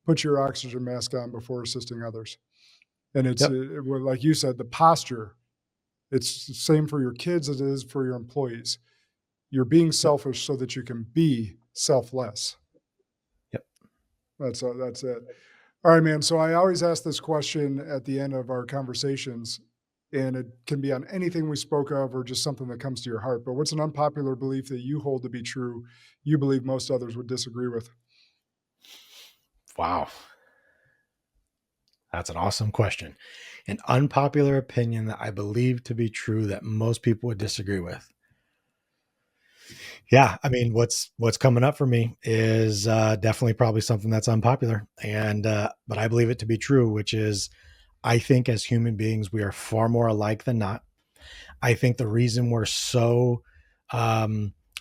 put your oxygen mask on before assisting others. And it's, Yep. like you said, the posture, it's the same for your kids as it is for your employees. You're being selfish so that you can be selfless. Yep. That's it. All right, man. So I always ask this question at the end of our conversations, and it can be on anything we spoke of or just something that comes to your heart. But what's an unpopular belief that you hold to be true, you believe most others would disagree with? Wow. That's an awesome question. An unpopular opinion that I believe to be true that most people would disagree with. Yeah, I mean, what's coming up for me is definitely probably something that's unpopular, and but I believe it to be true, which is I think as human beings we are far more alike than not. I think the reason we're so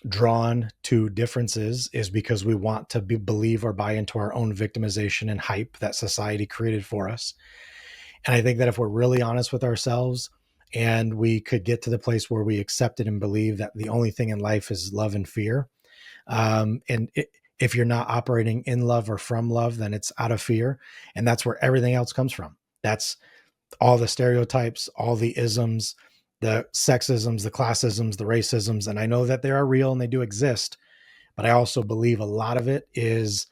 drawn to differences is because we want to believe or buy into our own victimization and hype that society created for us. And I think that if we're really honest with ourselves and we could get to the place where we accept it and believe that the only thing in life is love and fear, if you're not operating in love or from love, then it's out of fear. And that's where everything else comes from. That's all the stereotypes, all the isms, the sexisms, the classisms, the racisms. And I know that they are real and they do exist, but I also believe a lot of it is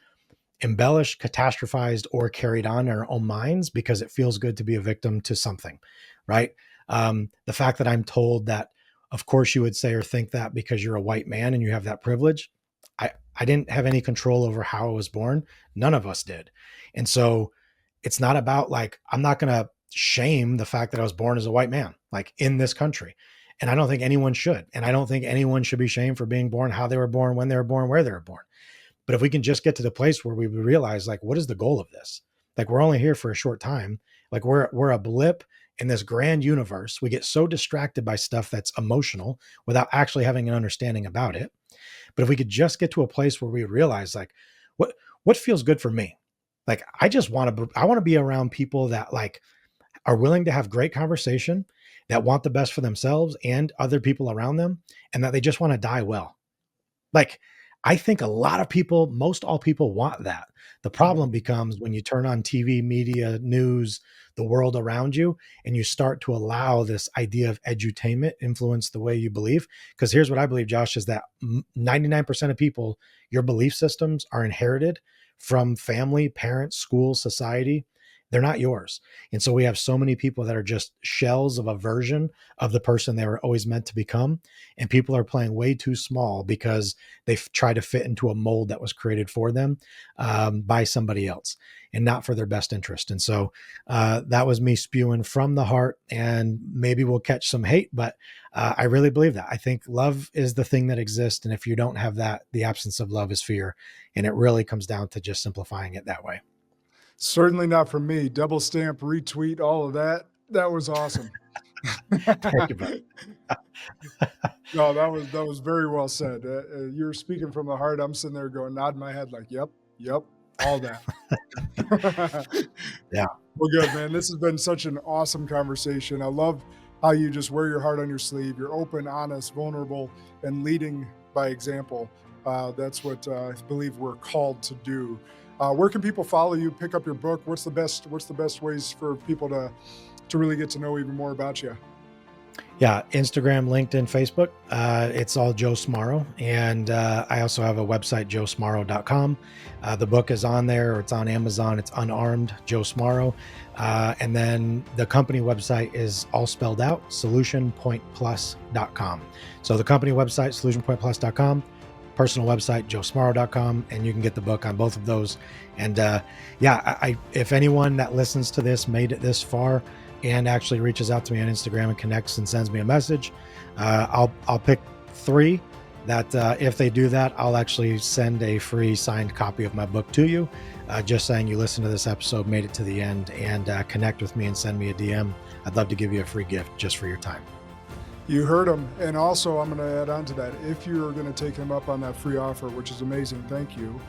embellished, catastrophized, or carried on in our own minds because it feels good to be a victim to something, right? The fact that I'm told that, of course, you would say or think that because you're a white man and you have that privilege. I didn't have any control over how I was born. None of us did. And so it's not about like, I'm not going to shame the fact that I was born as a white man, like in this country. And I don't think anyone should. And I don't think anyone should be shamed for being born, how they were born, when they were born, where they were born. But if we can just get to the place where we realize, like, what is the goal of this? Like, we're only here for a short time. Like, we're a blip in this grand universe. We get so distracted by stuff that's emotional without actually having an understanding about it. But if we could just get to a place where we realize, like, what feels good for me? Like, I want to be around people that like are willing to have great conversation, that want the best for themselves and other people around them, and that they just want to die well. Like, I think a lot of people, most all people want that. The problem becomes when you turn on TV, media, news, the world around you, and you start to allow this idea of edutainment influence the way you believe. Because here's what I believe, Josh, is that 99% of people, your belief systems are inherited from family, parents, school, society. They're not yours. And so we have so many people that are just shells of a version of the person they were always meant to become. And people are playing way too small because they try to fit into a mold that was created for them by somebody else and not for their best interest. And so that was me spewing from the heart, and maybe we'll catch some hate, but I really believe that. I think love is the thing that exists. And if you don't have that, the absence of love is fear. And it really comes down to just simplifying it that way. Certainly not from me. Double stamp, retweet, all of that. That was awesome. Thank you, buddy. No, that was very well said. You're speaking from the heart. I'm sitting there going, nodding my head like, yep, all that. Yeah. Well, good, man. This has been such an awesome conversation. I love how you just wear your heart on your sleeve. You're open, honest, vulnerable, and leading by example. That's what I believe we're called to do. Where can people follow you? Pick up your book. What's the best ways for people to really get to know even more about you? Yeah, Instagram, LinkedIn, Facebook. It's all Joe Smarro. And I also have a website, joesmarro.com. The book is on there, or it's on Amazon. It's Unarmed, Joe Smarro. And then the company website is all spelled out, solutionpointplus.com. So the company website, solutionpointplus.com. Personal website, joesmarro.com, and you can get the book on both of those. And if anyone that listens to this made it this far and actually reaches out to me on Instagram and connects and sends me a message, I'll pick 3 that if they do that, I'll actually send a free signed copy of my book to you, just saying you listened to this episode, made it to the end, and connect with me and send me a DM. I'd love to give you a free gift just for your time. You heard him. And also, I'm going to add on to that. If you're going to take him up on that free offer, which is amazing, thank you.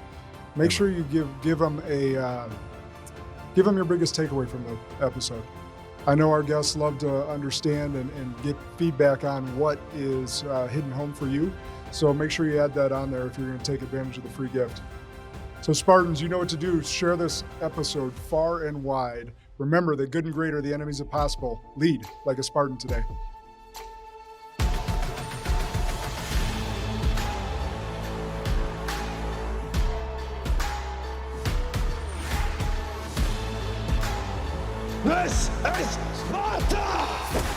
Make sure you give him your biggest takeaway from the episode. I know our guests love to understand and get feedback on what is hitting home for you. So make sure you add that on there if you're going to take advantage of the free gift. So, Spartans, you know what to do. Share this episode far and wide. Remember that good and great are the enemies of possible. Lead like a Spartan today. This is Sparta!